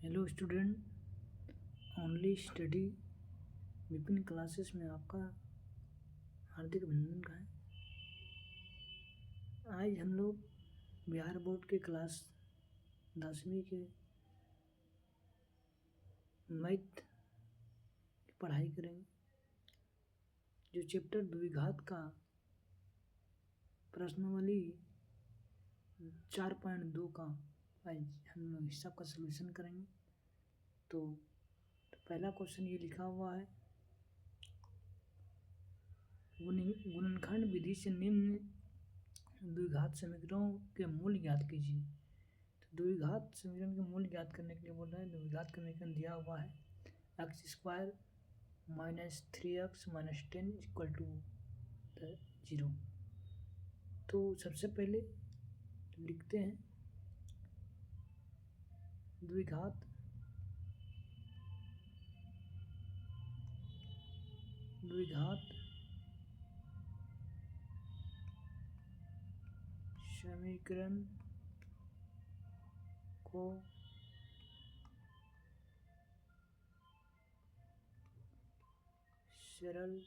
Hello student, only study Vipin classes में आपका हार्दिक अभिनंदन है। आज हम लोग बिहार बोर्ड के क्लास 10वीं के मैथ की पढ़ाई करेंगे। जो चैप्टर द्विघात का प्रश्नावली 4.2 का आज हम लोग हिसाब का सलूशन करेंगे। तो पहला क्वेश्चन ये लिखा हुआ है, गुणनखंड विधि से निम्न द्विघात समीकरणों के मूल ज्ञात कीजिए। तो द्विघात समीकरण के मूल ज्ञात करने के लिए बोल रहा है। द्विघात समीकरण दिया हुआ है x² - 3x - 10 = 0। तो सबसे पहले लिखते हैं द्विघात समीकरण को सरल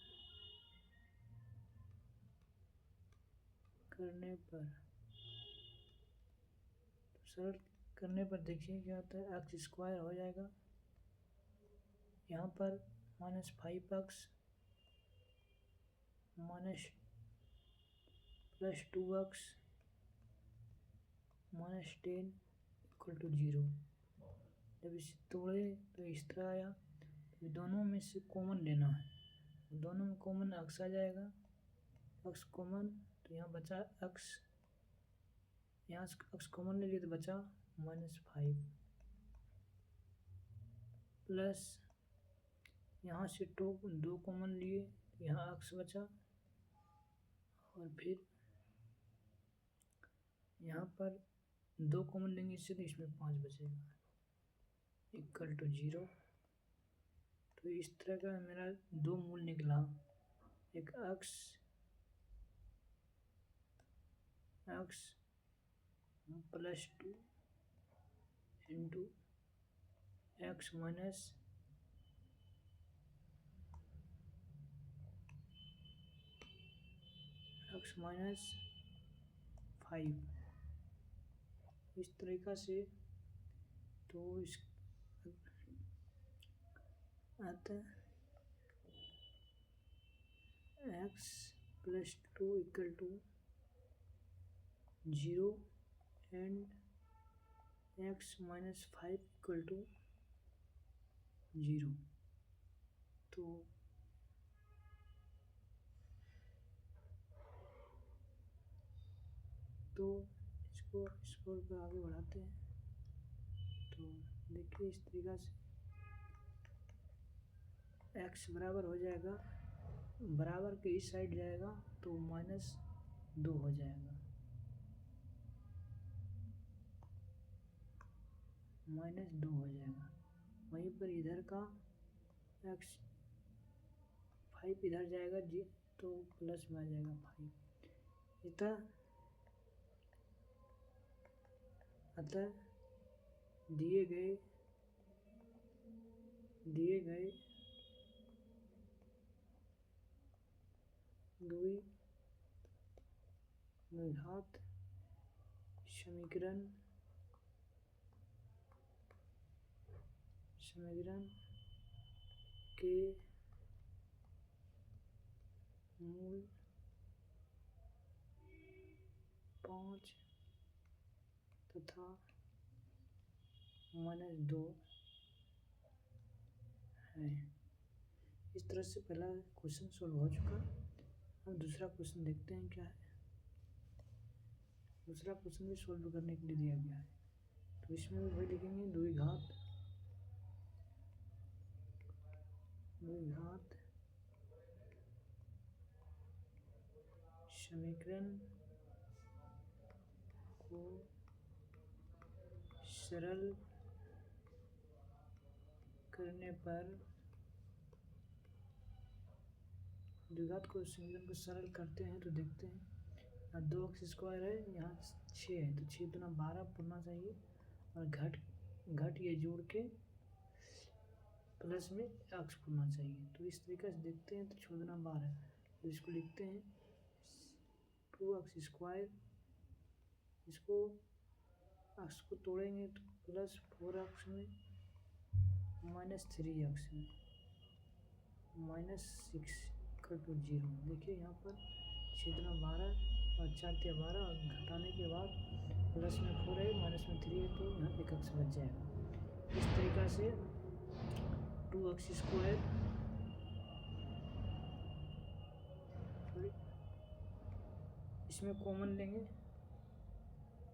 करने पर देखिए क्या होता है। x² हो जाएगा, यहाँ पर -5x + 2x - 10 = 0। जब इसे तोड़े तो इस तरह आया। तो दोनों में से कॉमन लेना है। दोनों में कॉमन x आ जाएगा, x कॉमन, तो यहाँ बचा x, यहाँ से x कॉमन ले लिए तो बचा -5 प्लस यहाँ से 2 कॉमन लिए, यहाँ x बचा, और फिर यहाँ पर 2 कॉमन लेंगे इससे, तो इसमें 5 बचेगा = 0। तो इस तरह का मेरा 2 मूल निकला, एक x + 2 इंटू x माइनस -5 इस तरीका से। तो इस आता x + 2 = 0 and x - 5 = 0। तो इसको आगे बढ़ाते हैं। तो देखिए इस तरीका से x बराबर हो जाएगा, बराबर के इस साइड जाएगा तो -2 हो जाएगा, -2 हो जाएगा। वहीं पर इधर का x 5 इधर जाएगा जी, तो प्लस में आ जाएगा 5। अतः दिए गए द्विघात समीकरण के मूल 5 तथा -2 है। इस तरह से पहला क्वेश्चन सॉल्व हो चुका। अब दूसरा क्वेश्चन देखते हैं क्या है। दूसरा क्वेश्चन भी सॉल्व करने के लिए दिया गया है। तो इसमें भी वही लिखेंगे, द्विघात समीकरण को सरल करने पर, द्विघात को समीकरण को सरल करते हैं तो देखते हैं। यहाँ 2x² है, यहाँ 6 है, तो 6 × 12 पढ़ना चाहिए, और घट काटिए जोड़ के प्लस में एक्स होना चाहिए। तो इस तरीके से देखते हैं तो 14 12, तो इसको लिखते हैं 2x², इसको एक्स को तोड़ेंगे तो प्लस 4x में -3x में -6 = 0। देखिए यहाँ पर 6×12 और 4×12 और घटाने के बाद प्लस में 4 है माइनस में 3 है, तो यहाँ एक एक्स बच जाएगा। इस तरीक़ा से 2x², सॉरी इसमें कॉमन लेंगे,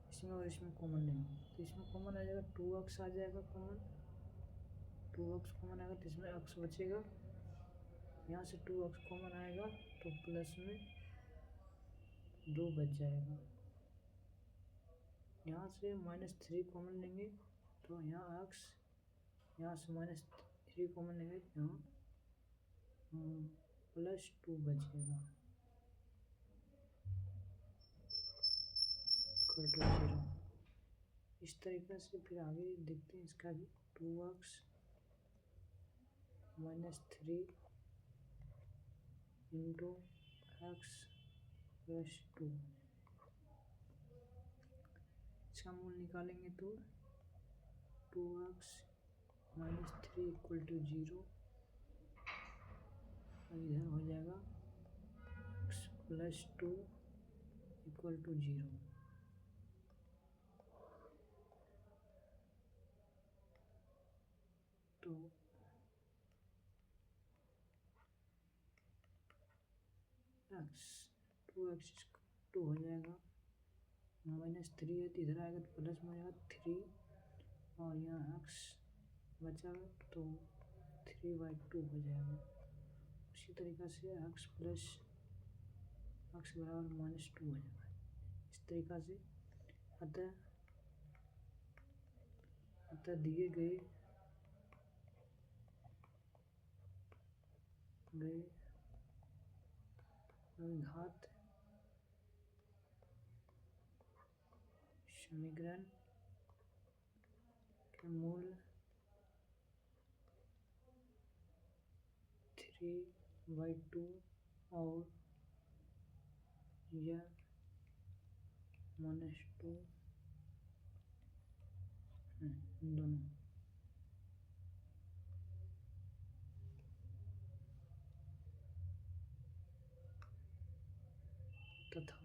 इसमें और इसमें कॉमन लेंगे, तो इसमें कॉमन आ जाएगा 2x आ जाएगा कॉमन, 2x कॉमन आएगा तो इसमें x बचेगा। यहाँ से 2x कॉमन आएगा तो प्लस में 2 बच जाएगा। यहाँ से -3 कॉमन लेंगे तो यहाँ x, यहाँ से -3 कॉमन लेंगे तो यहाँ +2 बचेगा, = 0। इस तरीके से फिर आगे देखते हैं इसका भी 2x - 3 × x + 2, इसका मूल निकालेंगे तो 2x - 3 = 0, इधर हो जाएगा x + 2 = 0। तो x 2 हो जाएगा, -3 है तो इधर आएगा तो प्लस में आएगा 3, और यहाँ x बचा तो 3/2 हो जाएगा। उसी तरीक़ा से x = -2 हो जाएगा। इस तरीक़ा से अतः दिए गए घात समीकरण के मूल 3/2 और यह -2 दोनों तथा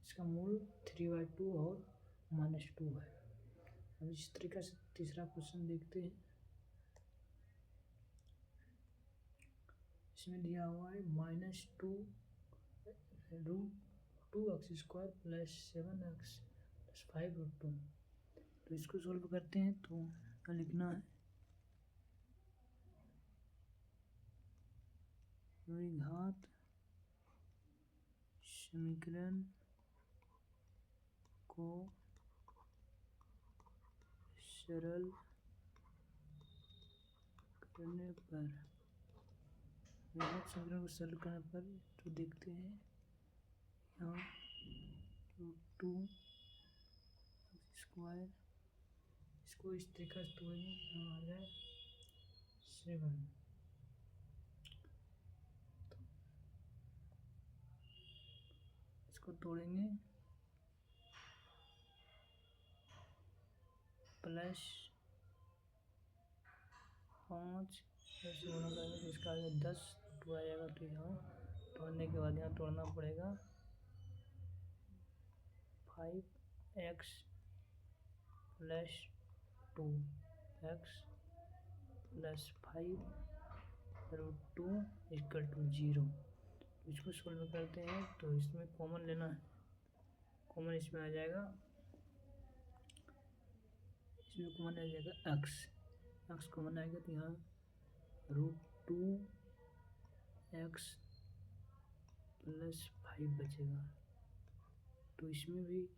इसका मूल 3/2 और -2 है। अब इस तरीक़ा से तीसरा क्वेश्चन देखते हैं। इसमें दिया हुआ है -2 √2x² + 7x + 5√2। तो इसको सोल्व करते हैं तो क्या लिखना है, द्विघात समीकरण को सरल करने पर, द्विघात समीकरण को सरल करने पर तो देखते हैं यहाँ √2x², इसको इस तरीक़ा से तोड़ेंगे, यहाँ आ जाए 7, इसको तोड़ेंगे +5 ऐसे होना करेंगे तो इसका आ जाएगा 10, 2 आ जाएगा, तो यहाँ तोड़ने के बाद यहाँ तोड़ना पड़ेगा 5x + 2x + 5√2 = 0। इसको सोल्व करते हैं तो इसमें कॉमन लेना है, कॉमन इसमें आ जाएगा, इसमें कॉमन आ जाएगा x कॉमन आएगा तो यहाँ √2x + 5 बचेगा। तो इसमें भी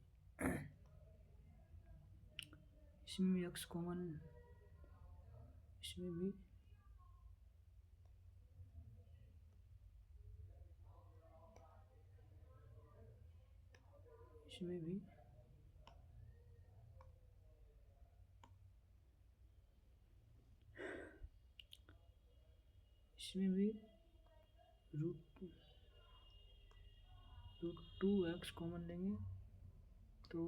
x कॉमन, इसमें भी इसमें भी रूट 2x कॉमन लेंगे तो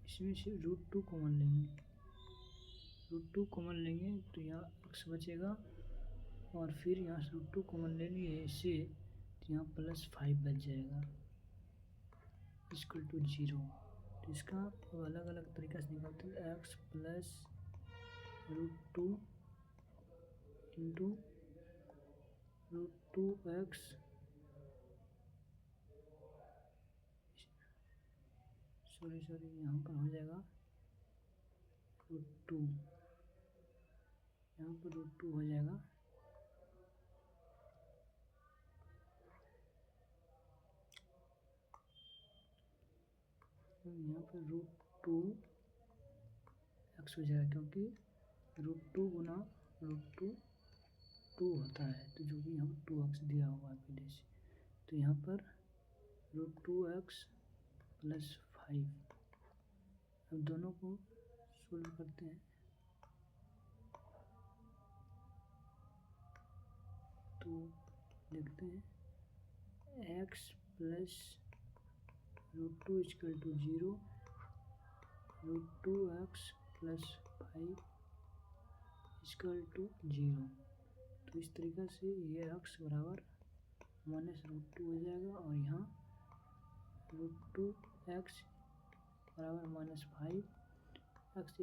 इसमें से √2 कॉमन लेंगे, √2 कॉमन लेंगे तो यहाँ x बचेगा और फिर यहाँ से √2 कॉमन ले लिए इसे तो यहाँ +5 बच जाएगा = 0। तो इसका अलग अलग तरीका से निकालते हैं, x + √2 × √2x सॉरी यहाँ पर हो जाएगा √2, यहाँ पर √2 हो जाएगा यहाँ पर √2x हो जाएगा क्योंकि √2 गुना √2 2 होता है, तो जो कि यहाँ 2x दिया हुआ है पहले से, तो यहाँ पर √2x + 5। अब दोनों को सोल्व करते हैं तो देखते हैं x + √2 = 0, √2x + 5 = 0। तो इस तरीक़ा से ये x बराबर -√2 हो जाएगा और यहाँ √2x बराबर -5, x =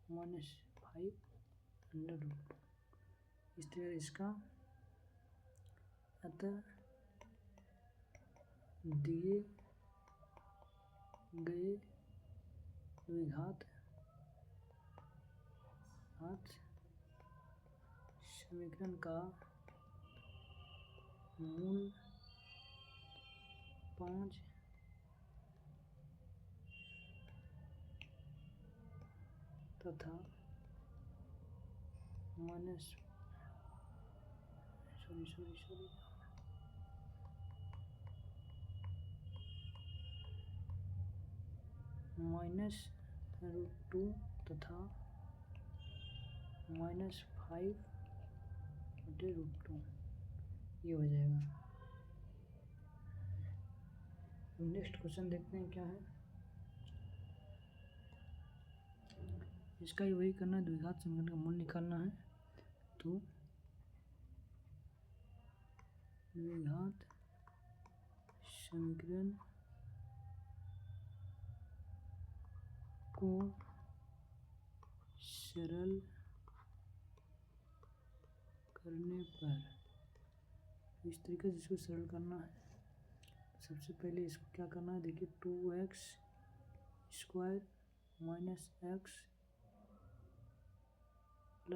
-5 इस तरह इसका अतः दिए गए द्विघात समीकरण का मूल 5 तथा -√2 तथा -5/√2 ये हो जाएगा। नेक्स्ट क्वेश्चन देखते हैं क्या है। इसका ही वही करना है, द्विघात समीकरण का मूल निकालना है। तो द्विघात समीकरण को सरल करने पर इस तरीके से इसको सरल करना है। सबसे पहले इसको क्या करना है, देखिए 2x² - x + 1/8 =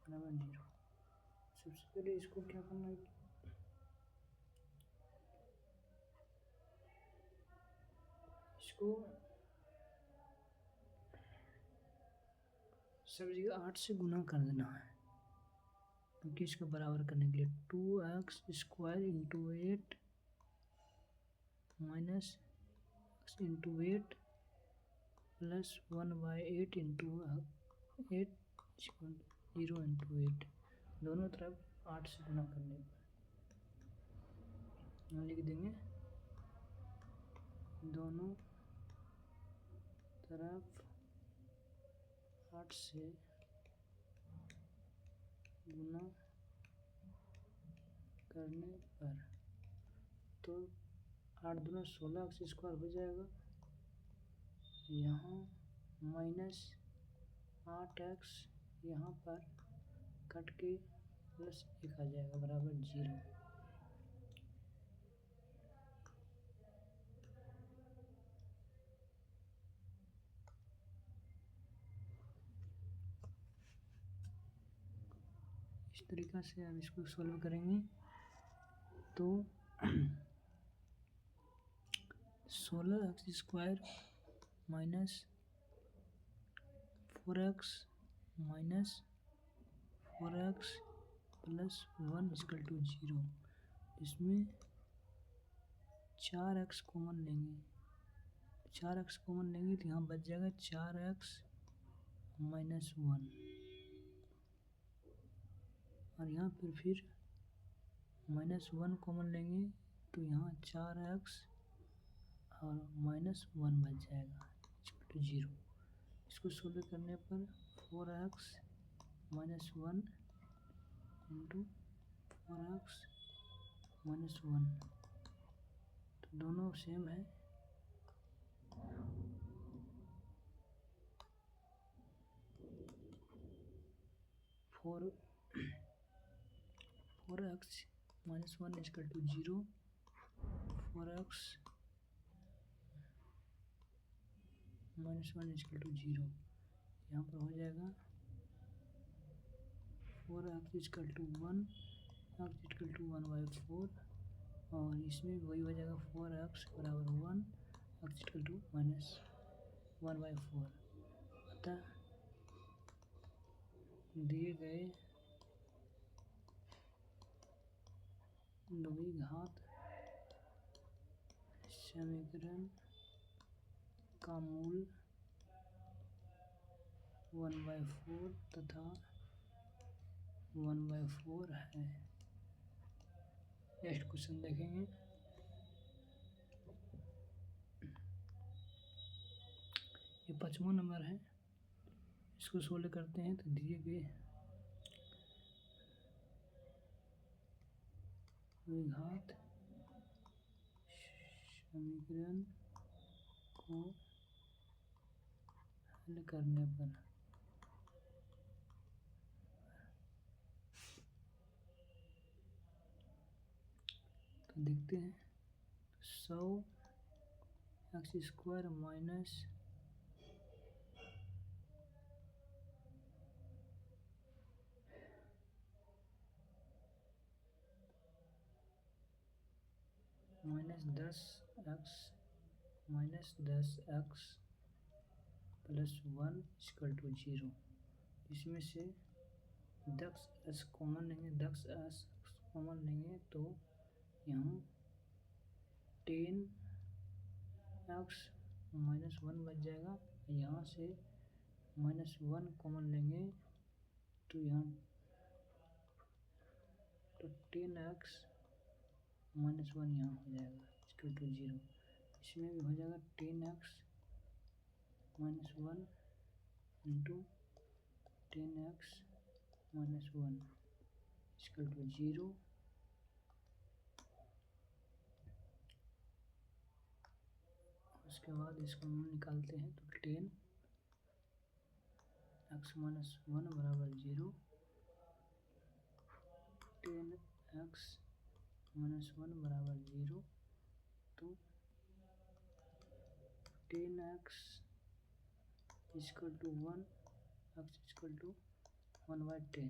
0। सबसे पहले इसको क्या करना है, इसको सब जगह 8 से गुना कर देना है क्योंकि इसको बराबर करने के लिए 2x² × 8 - x × 8 + 1/8 × 8 0 × 8 दोनों तरफ 8 से गुना करने पर लिख देंगे दोनों तरफ 8 से गुना करने पर, तो 8 दूना 16 x² हो जाएगा, यहाँ -8x यहाँ पर कट के +1 आ जाएगा बराबर 0। इस तरीक़ा से हम इसको सॉल्व करेंगे तो 16x² - 4x - 4x + 1 = 0। इसमें 4x कॉमन लेंगे, 4x कॉमन लेंगे तो यहाँ बच जाएगा 4x -1 और यहाँ पर फिर -1 कॉमन लेंगे तो यहाँ 4x और -1 बच जाएगा इक्वल टू 0। इसको सोल्व करने पर 4x -1 इंटू 4x -1 तो दोनों सेम है। 4x -1 equal to 0, 4x -1 equal to 0। यहाँ पर हो जाएगा 4x equal to 1, x equal to 1/4 और इसमें वही हो जाएगा 4x बराबर 1, x इक्वल टू -1/4। अतः दिए गए द्विघात समीकरण का मूल 1/4 तथा 1/4 है। नेक्स्ट क्वेश्चन देखेंगे। ये 5वां नंबर है। इसको सोल्व करते हैं तो दिए गए द्विघात समीकरण को हल करने पर तो देखते हैं 100x² minus -10x plus 1 equal to 0। इसमें से 10x कॉमन लेंगे, 10x कॉमन लेंगे तो यहाँ 10x -1 बच जाएगा। यहाँ से -1 कॉमन लेंगे तो यहाँ तो 10x -1 यहाँ हो जाएगा इक्वल टू 0। इसमें भी हो जाएगा 10x -1 into 10x -1 equal to 0। उसके बाद इसका मूल निकालते हैं तो 10x -1 बराबर 0, 10x -1 बराबर 0 तो 10x equal to 1, x equal to 1/10।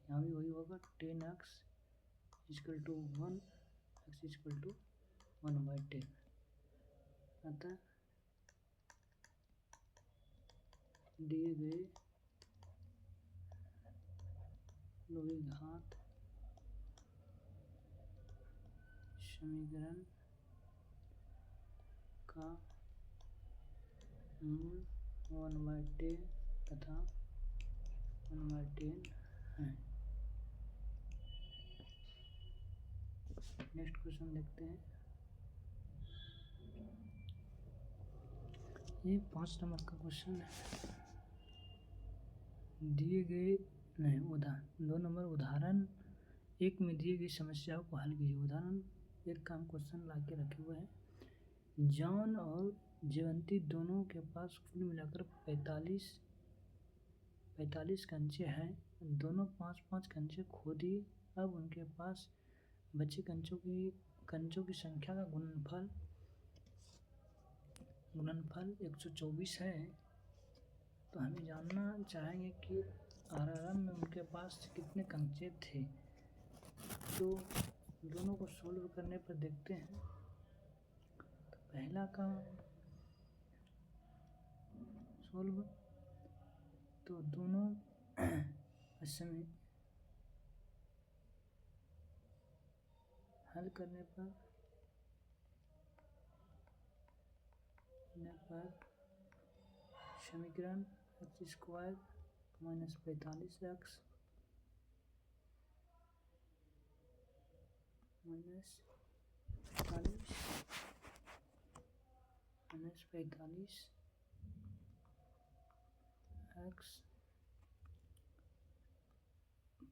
यहाँ भी वही होगा 10x equal to 1, x equal to 1/10। अतः दिए गए द्विघात समीकरण का मूल 1/10 तथा 1/10 है। नेक्स्ट क्वेश्चन देखते हैं। ये 5 नंबर का क्वेश्चन है। दिए गए नहीं 2 नंबर उदाहरण 1 में दिए गई समस्याओं को हल कीजिए। उदाहरण 1 का हम क्वेश्चन ला के रखे हुए हैं। जॉन और जयंती दोनों के पास कुल मिलाकर 45 कंचे हैं। दोनों 5-5 कंचे खो दिए। अब उनके पास बचे कंचों की संख्या का गुणनफल 124 है। तो हमें जानना चाहेंगे कि आरआरएम में उनके पास कितने कंचे थे। तो दोनों को सोल्व करने पर देखते हैं। तो पहला का सोल्व तो दोनों समय हल करने पर समीकरण x square minus 45x minus 45 minus 45 x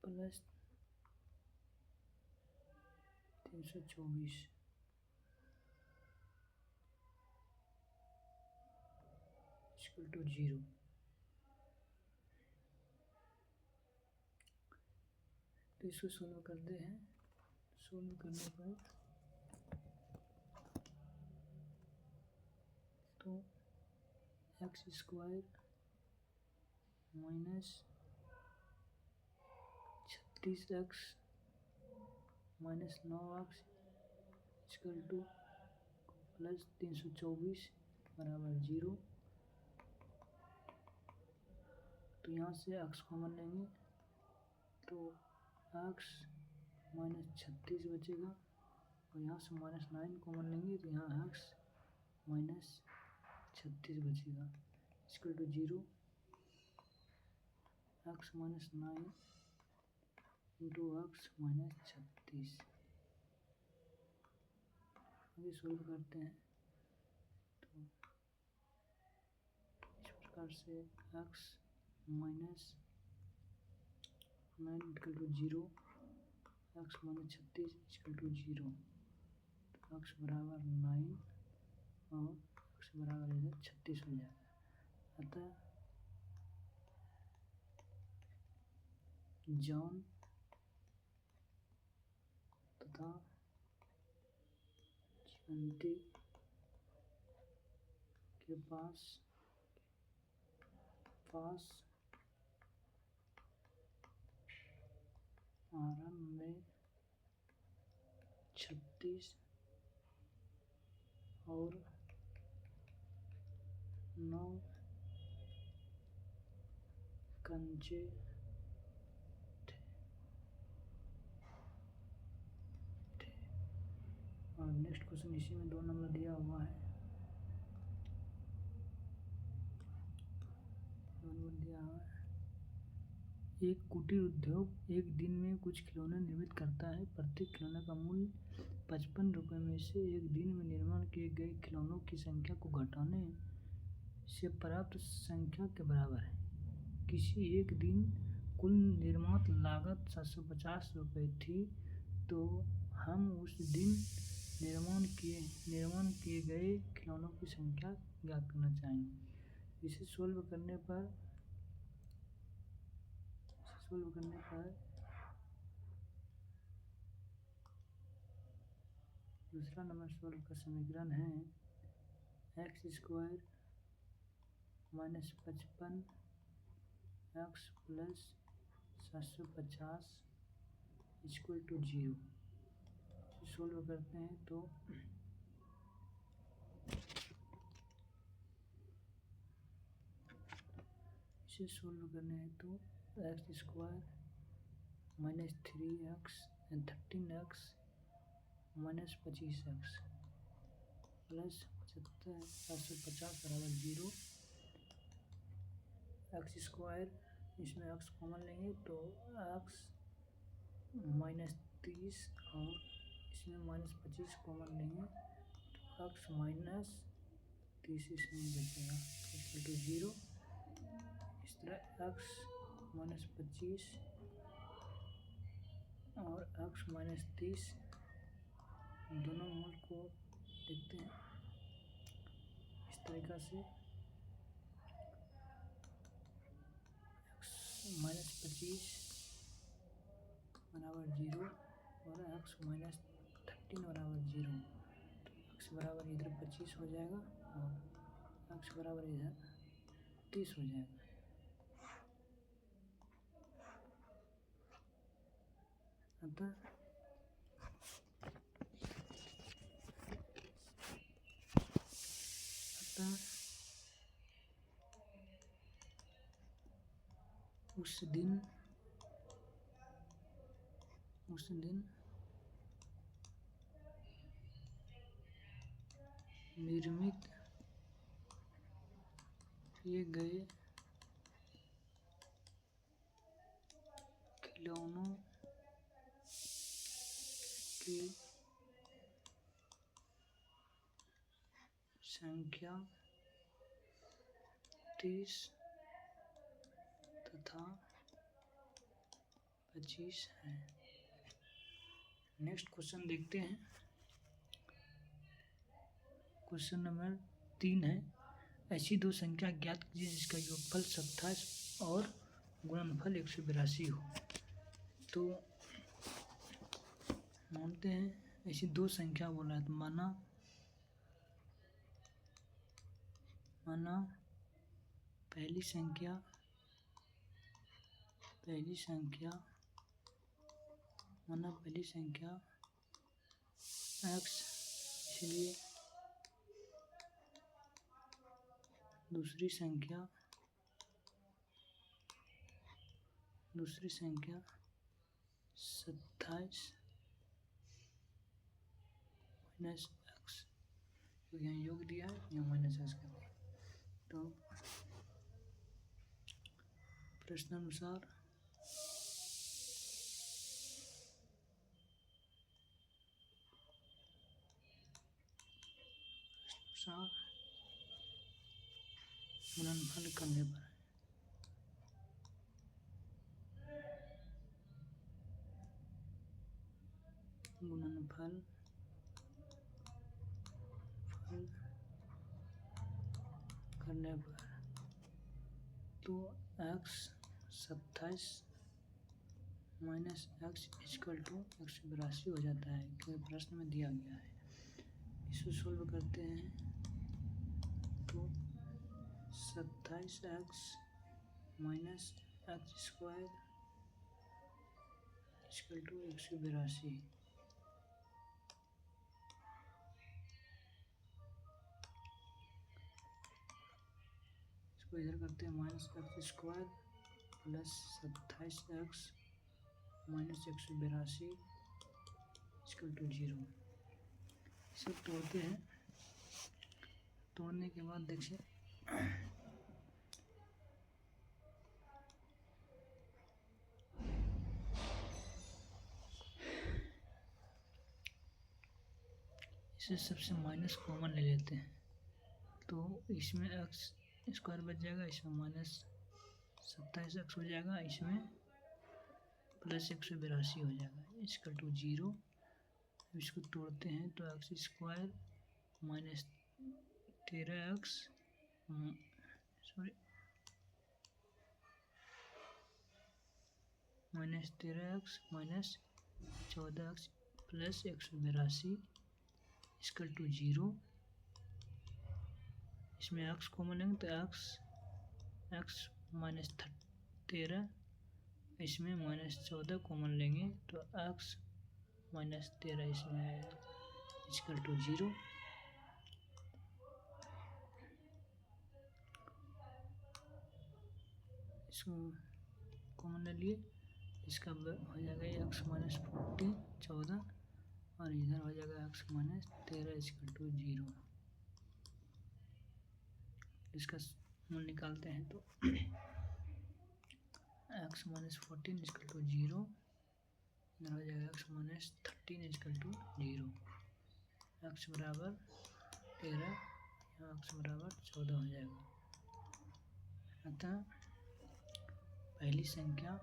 plus 324 equal to 0। तो इसको सोल्व करते हैं। सोल्व करने पर तो x square minus 36x minus 9x equal two plus 324 बराबर 0। तो यहाँ से x कॉमन लेंगे तो x माइनस 36 बचेगा और यहाँ से माइनस 9 कॉमन लेंगे तो यहाँ x माइनस 36 बचेगा equal to 0। x minus 9 into x minus 36। आगे सोल्व करते हैं तो इस प्रकार से x minus 9 equal to 0, x minus 36 equal to 0। तो एक्स बराबर 9 और एक्स बराबर इधर 36 हो जाएगा। अतः जॉन तथा जयंती के पास आरंभ में 36 और 9 कंचे थे और नेक्स्ट क्वेश्चन इसी में 2 नंबर दिया हुआ है। 2 नंबर दिया हुआ है। एक कुटीर उद्योग एक दिन में कुछ खिलौने निर्मित करता है। प्रत्येक खिलौने का मूल्य 55 रुपये में से एक दिन में निर्माण किए गए खिलौनों की संख्या को घटाने से प्राप्त संख्या के बराबर है। किसी एक दिन कुल निर्माण लागत 750 रुपये थी, तो हम उस दिन निर्माण किए गए खिलौनों की संख्या ज्ञात करना चाहेंगे। इसे सोल्व करने पर दूसरा नंबर सोल्व का समीकरण है x square minus 55 x plus 750 equal to 0। Solve करते हैं तो इसे सोल्व करने हैं तो x square minus 3x and 13x minus 25x plus 75 750 बराबर 0। एक्स स्क्वायर इसमें x कॉमन लेंगे तो x माइनस 30 और इसमें माइनस 25 कॉमन लेंगे तो x माइनस 30 इसमें बचेगा इक्वल टू 0। इस तरह x माइनस 25 और x माइनस 30 दोनों मूल को देखते हैं इस तरीक़ा से। x माइनस 25 बराबर 0 और x माइनस 13 बराबर 0। तो x बराबर इधर 25 हो जाएगा और x बराबर इधर 30 हो जाएगा। अतः उस दिन निर्मित किए गए खिलौनों की संख्या 30 तथा 25 है। नेक्स्ट क्वेश्चन देखते हैं। क्वेश्चन नंबर 3 है, ऐसी दो संख्या ज्ञात कीजिए जिसका योगफल 27 और गुणनफल 182 हो। तो मानते हैं ऐसी दो संख्या बोला है, तो माना पहली संख्या x, इसलिए दूसरी संख्या 27 माइनस एक्स, तो यहाँ योग दिया है, यहाँ माइनस एक्स कर दिया। तो प्रश्नानुसार गुणनफल करने पर तो x 27 minus x equal to 182 हो जाता है, क्योंकि प्रश्न में दिया गया है। इसको सोल्व करते हैं तो 27x minus x square equal to 182। इसको इधर करते हैं, minus x square plus 27x minus 182 equal to 0। इसे तोड़ते हैं। तोड़ने के बाद देखिए इसे सबसे माइनस कॉमन ले लेते हैं, तो इसमें एक्स स्क्वायर बच जाएगा, इसमें माइनस 27x हो जाएगा, इसमें प्लस 182 हो जाएगा इक्वल टू 0। इसको तोड़ते हैं तो x square minus 13x minus 14x plus 182 equal to 0। इसमें x कॉमन लेंगे तो x माइनस 13, इसमें माइनस 14 कॉमन लेंगे तो x माइनस 13 इसमें आएगा इक्वल टू 0। इसको कॉमन ले लिए, इसका हो जाएगा x माइनस 14 14 और इधर हो जाएगा x माइनस 13 इक्वल टू 0। इसका मूल निकालते हैं तो x माइनस 14 इक्वल टू 0, इधर हो जाएगा x minus 13 equal to 0। x बराबर 13, यहाँ x बराबर 14 हो जाएगा। अतः पहली संख्या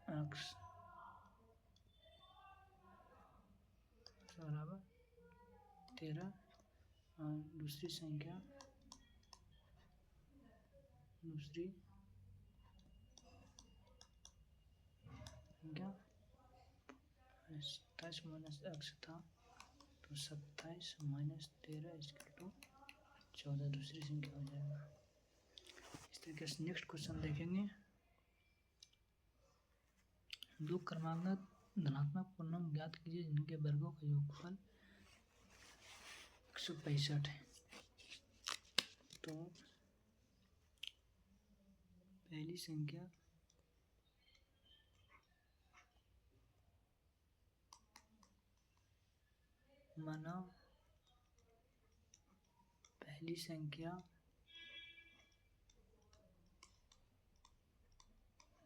x बराबर 13 और दूसरी संख्या 27 माइनस एक्स था, तो 27 माइनस 13 इक्वल टू 14 दूसरी संख्या हो जाएगा। इस तरीके से नेक्स्ट क्वेश्चन देखेंगे। दो क्रमागत धनात्मक पूर्णांक ज्ञात कीजिए जिनके वर्गों का योगफल 165 है। तो पहली संख्या माना पहली संख्या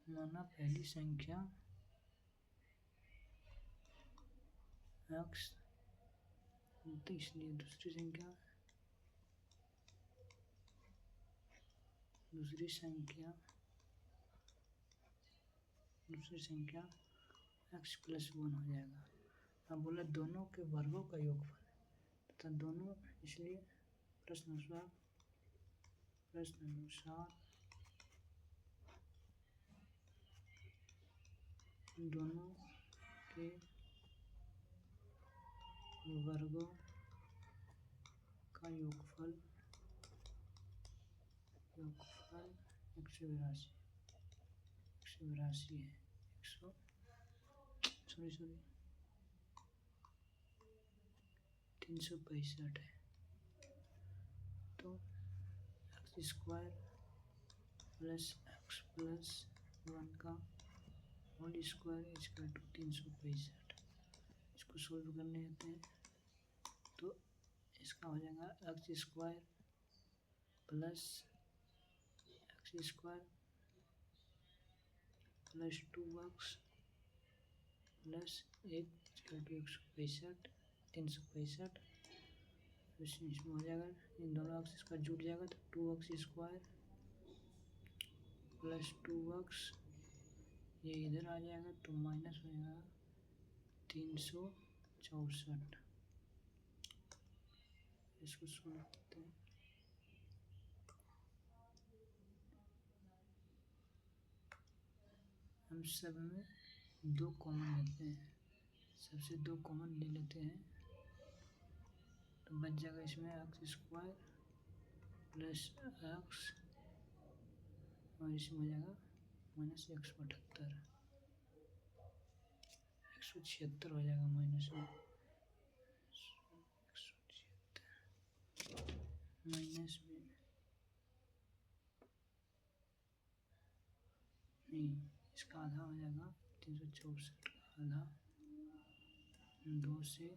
माना पहली संख्या x, तो इसलिए दूसरी संख्या x+1 हो जाएगा। अब बोला दोनों के वर्गों का योगफल तथा दोनों, इसलिए प्रश्न अनुसार दोनों के वर्गों का योगफल 182 है। 365 है। तो x² प्लस x+1 का होल स्क्वायर इक्वल टू 365। इसको सोल्व करने आते हैं तो इसका हो जाएगा x² plus x² plus 2x plus 1 equal to 165 365। इसमें हो जाएगा, इन दोनों x इसका जुड़ जाएगा तो 2x² प्लस 2x, ये इधर आ जाएगा तो माइनस हो जाएगा 364। इसको सोल्व करते हैं। हम सब में 2 कॉमन लेते हैं, सबसे 2 कॉमन ले लेते हैं तो बच जाएगा इसमें x² प्लस x और इसमें हो जाएगा -178 176 हो जाएगा माइनस में 176 माइनस में नहीं, इसका आधा हो जाएगा 364 का आधा 2 से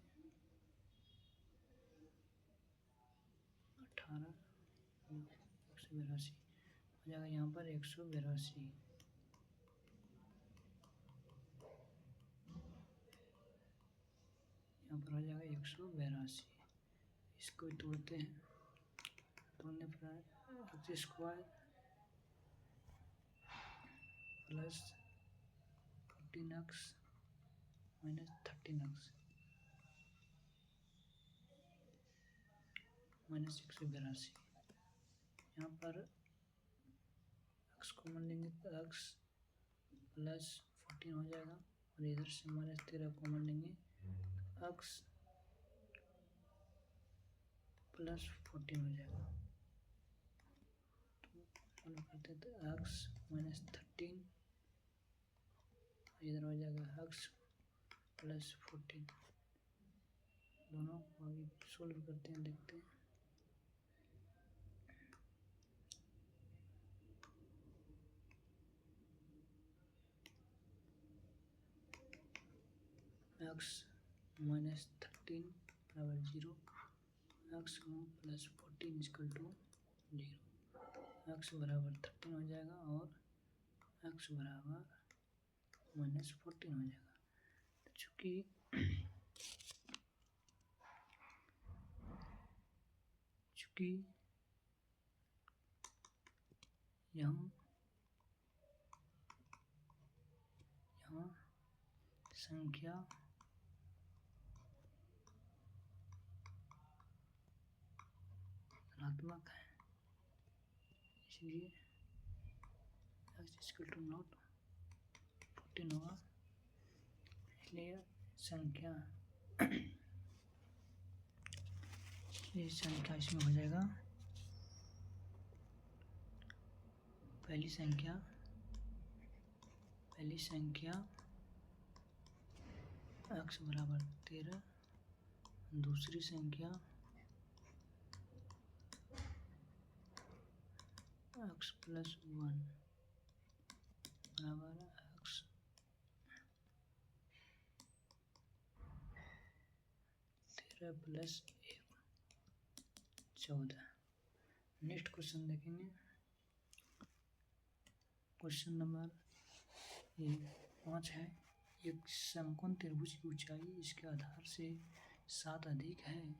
18 182 हो जाएगा यहाँ पर 182। यहाँ पर हो जाएगा 182। इसको तोड़ते हैं, तोड़ने पर x² plus 14x minus 13x minus 182। यहाँ पर x कॉमन लेंगे तो x प्लस 14 हो जाएगा और इधर से -13 कॉमन लेंगे x प्लस 14 हो जाएगा। तो सॉल्व करते हैं तो x -13 इधर हो जाएगा x प्लस 14। दोनों को आगे सोल्व करते हैं, देखते हैं। x -13 बराबर 0, x plus 14 equal to 0। x बराबर 13 हो जाएगा और x बराबर -14 हो जाएगा। चूँकि यहाँ संख्या धनात्मक है, इसलिए x इक्वल टू नॉट 14 होगा। इसलिए संख्या इसमें हो जाएगा पहली संख्या x बराबर 13, दूसरी संख्या x+1 बराबर x 13 + 1 14। नेक्स्ट क्वेश्चन देखेंगे। क्वेश्चन नंबर 5 है। एक समकोण त्रिभुज की ऊंचाई इसके आधार से 7 अधिक है,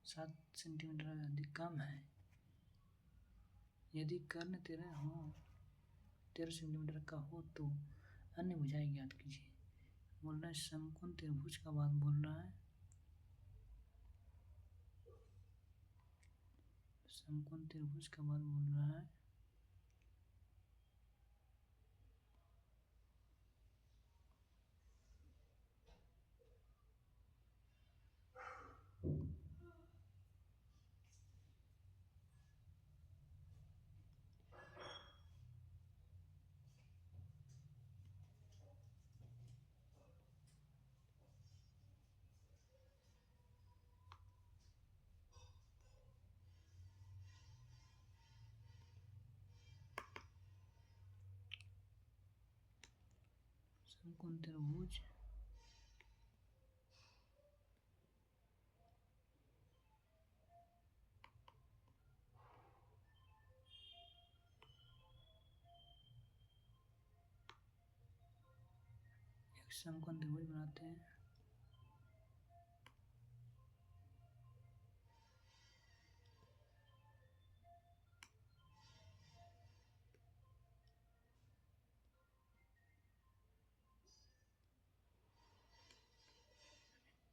7 सेंटीमीटर अधिक कम है। यदि कर्ण 13 सेंटीमीटर का हो तो अन्य भुजाएं ज्ञात कीजिए। बोल रहा है समकोण त्रिभुज का बात बोल रहा है। समकोण त्रिभुज का बात बोल रहा है। समकोण त्रिभुज एक समकोण त्रिभुज बनाते हैं।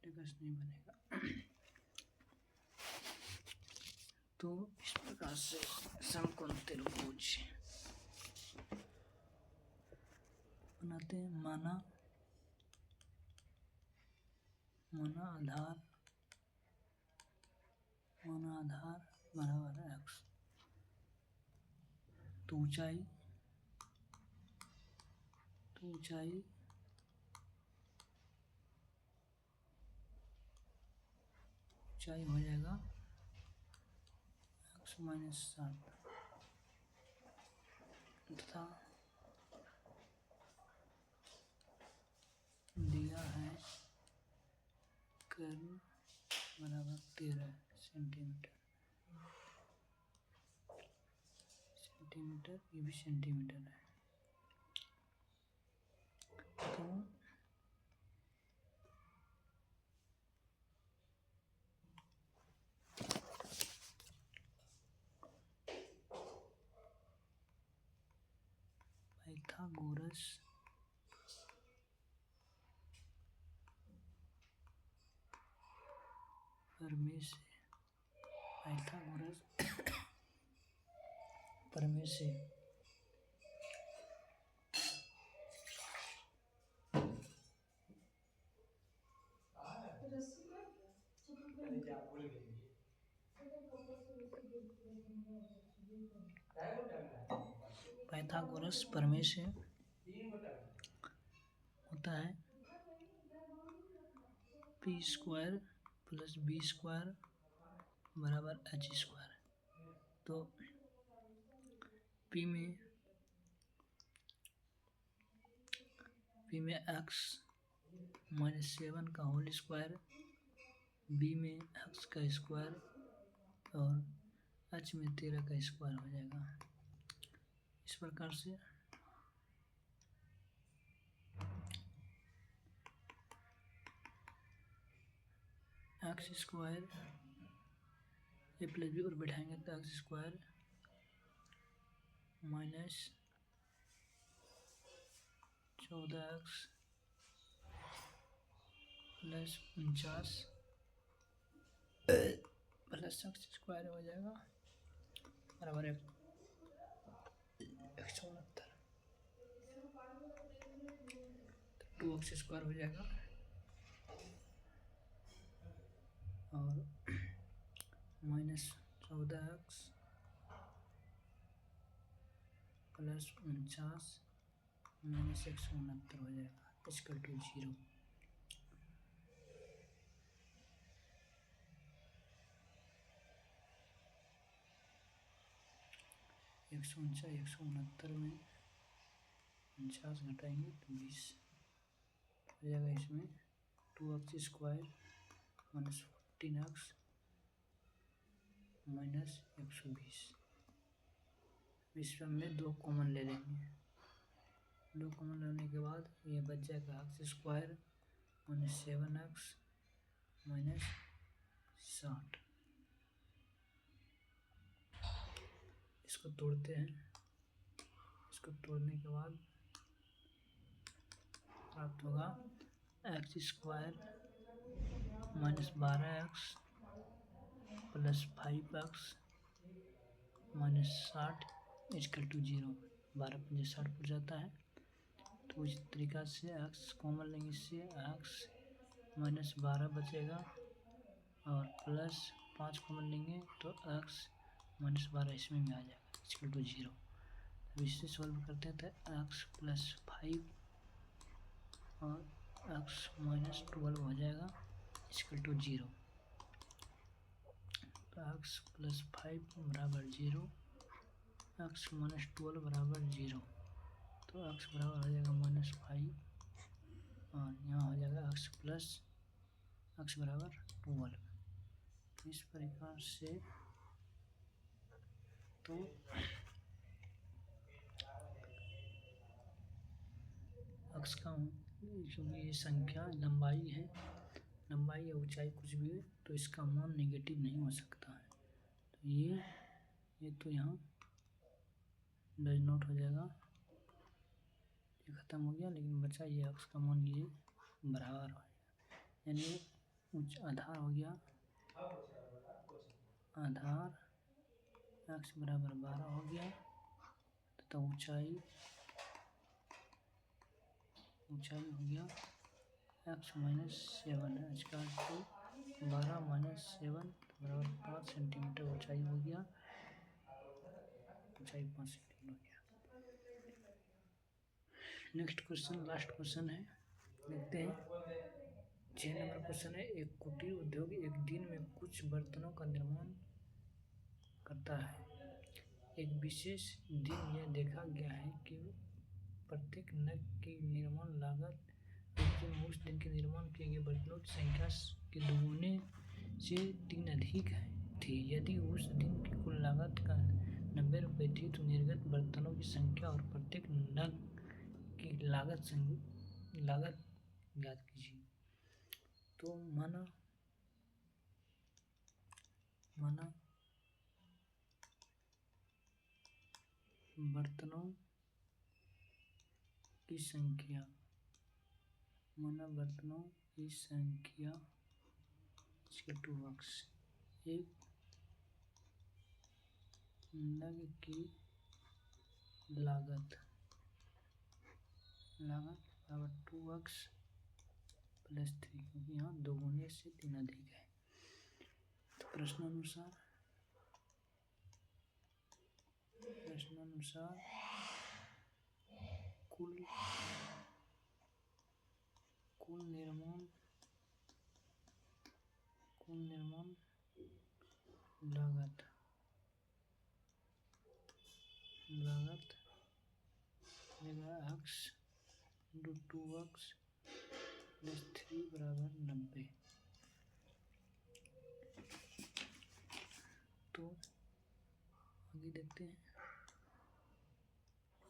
टिकस नहीं बनेगा। तो इस प्रकार से समकोण त्रिभुज बनाते हैं। माना आधार बराबर है x, तो ऊंचाई हो जाएगा x-7 तथा दिया है कर्ण बराबर 13 सेंटीमीटर, ये भी सेंटीमीटर है। तो पाइथागोरस प्रमेय से पाइथागोरस प्रमेय से होता है p² + b² बराबर h²। तो p में x-7 का होल स्क्वायर, b में x का स्क्वायर और h में 13 का स्क्वायर हो जाएगा। इस प्रकार से x² a + b और बैठाएंगे तो x² - 14x + 49 प्लस x² हो जाएगा बराबर 169। 2x² हो जाएगा और -14x + 49 - 169 हो जाएगा = 0। एक सौ 169 में 49 घटाएंगे तो 20 हो जाएगा। इसमें 2x² - 14x माइनस 120। इस में 2 कॉमन ले लेंगे। 2 कॉमन लेने के बाद ये बच जाएगा x square minus 7x minus 60। इसको तोड़ते हैं। इसको तोड़ने के बाद प्राप्त होगा x square minus 12x plus 5x minus 60 equal to 0। 12 पंजे 60 पड़ जाता है। तो इस तरीका से x कॉमन लेंगे, इससे x माइनस 12 बचेगा और प्लस 5 कॉमन लेंगे तो x माइनस 12 इसमें भी आ जाएगा इक्वल टू 0। अब इससे सॉल्व करते हैं तो x प्लस 5 और x माइनस 12 हो जाएगा इक्वल टू 0। तो x प्लस 5 बराबर 0, x माइनस 12 बराबर 0। तो x बराबर हो जाएगा माइनस 5 और यहाँ हो जाएगा x प्लस x बराबर 12। तो इस प्रकार से तो x का क्योंकि ये संख्या लंबाई है, लंबाई या ऊंचाई कुछ भी है तो इसका मान नेगेटिव नहीं हो सकता है। तो ये तो यहाँ डज नॉट हो जाएगा, ये ख़त्म हो गया। लेकिन बचा ये x का मान ये बराबर हो जाएगा, यानी आधार हो गया, आधार x बराबर 12 हो गया तथा ऊंचाई हो गया x माइनस 7 है। इसका 12 माइनस 7 बराबर 5 सेंटीमीटर ऊंचाई हो गया, ऊंचाई 5 सेंटीमीटर हो गया। नेक्स्ट क्वेश्चन, लास्ट क्वेश्चन है, देखते हैं। 6 नंबर क्वेश्चन है। एक कुटीर उद्योग एक दिन में कुछ बर्तनों का निर्माण करता है। एक विशेष दिन यह देखा गया है कि प्रत्येक नग की निर्माण लागत लेकिन उस दिन के निर्माण किए गए बर्तनों की संख्या के दोगुने से 3 अधिक थी। यदि उस दिन की कुल लागत का 90 रुपये थी तो निर्गत बर्तनों की संख्या और प्रत्येक नग की लागत ज्ञात कीजिए। तो माना बर्तनों की संख्या, इसके 2x, एक नग की लागत बराबर 2x प्लस 3, क्योंकि यहाँ दोगुने से 3 अधिक है। तो प्रश्नानुसार कुल निर्माण लागत x इंटू 2x प्लस 3 बराबर 90। तो आगे देखते हैं,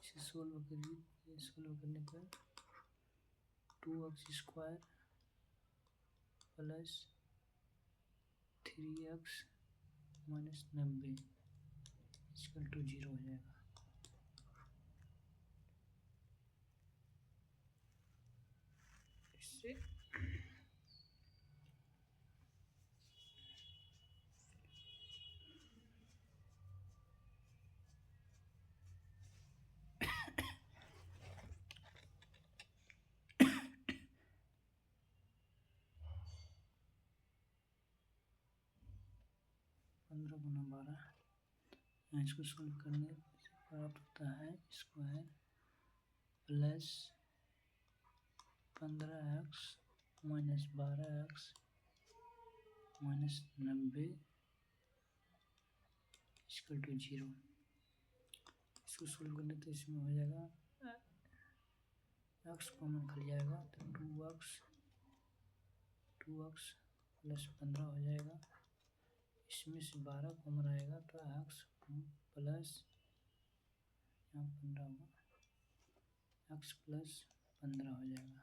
इसे सोल्व करिए। सोल्व करने पर 2x square plus 3x minus 90 equal to 0 हो जाएगा। इससे इसको सोल्व करने से प्राप्त होता है square plus 15x minus 12x minus 90 equal to 0। इसको सोल्व करने तो इसमें हो जाएगा x कॉमन खा जाएगा तो 2x प्लस 15 हो जाएगा इसमें से 12 कॉमन आएगा तो एक्स प्लस यहाँ 15 होगा, एक्स प्लस 15 हो जाएगा।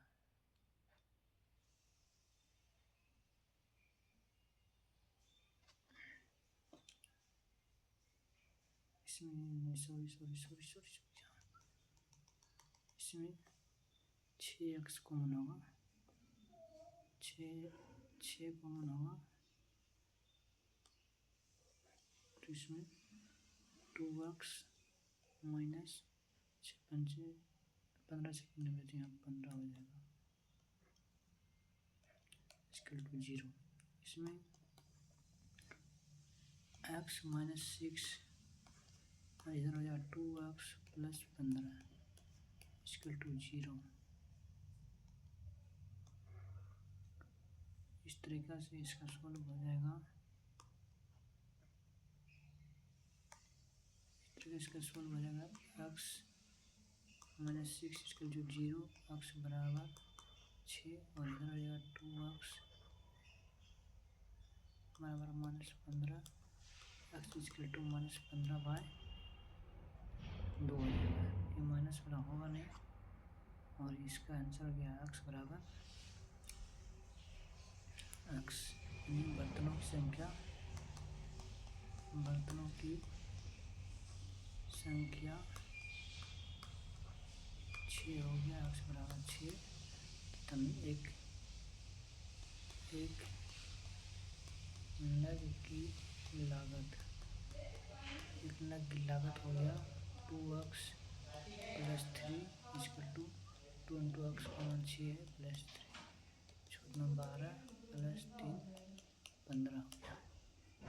इसमें सॉरी इसमें 6x कॉमन होगा, 6 कॉमन होगा तो इसमें 2x माइनस 15 सेकेंड में तो यहाँ 15 हो जाएगा इक्वल टू 0। इसमें x माइनस 6 और इधर हो जाएगा 2x प्लस 15 इक्वल टू 0। इस तरीक़ा से इसका सॉल्व हो जाएगा। इस तरीके से इसका सॉल्व हो जाएगा। x minus 6 equal to 0, x बराबर 6 और इधर हो जाएगा 2x बराबर minus 15, x equal to minus 15 by 2 हो जाएगा। ये माइनस वाला होगा नहीं और इसका आंसर हो गया x बराबर x। बर्तनों की संख्या 6 हो गया, x बराबर 6। तब एक नग की लागत हो गया 2x plus 3 equal to 2 into x common 6 है प्लस 3 छोड़ना 12 प्लस 3 15 हो गया।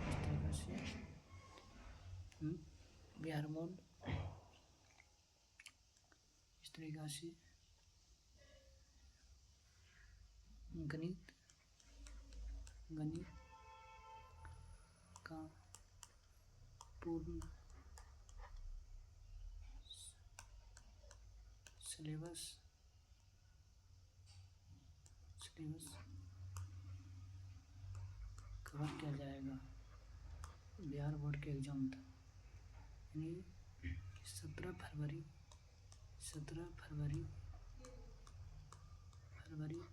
इस तरीके से बिहार मोड इस तरीक़ा से गणित का पूर्ण सिलेबस कवर किया जाएगा बिहार बोर्ड के एग्ज़ाम तक, यानी 17 फरवरी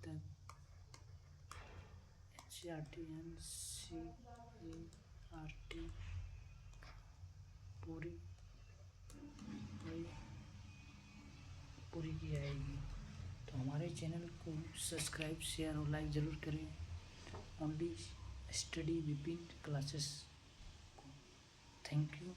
तक NCERT पूरी की जाएगी। तो हमारे चैनल को सब्सक्राइब, शेयर और लाइक ज़रूर करें। ओनली स्टडी विपिन क्लासेस को। Thank you.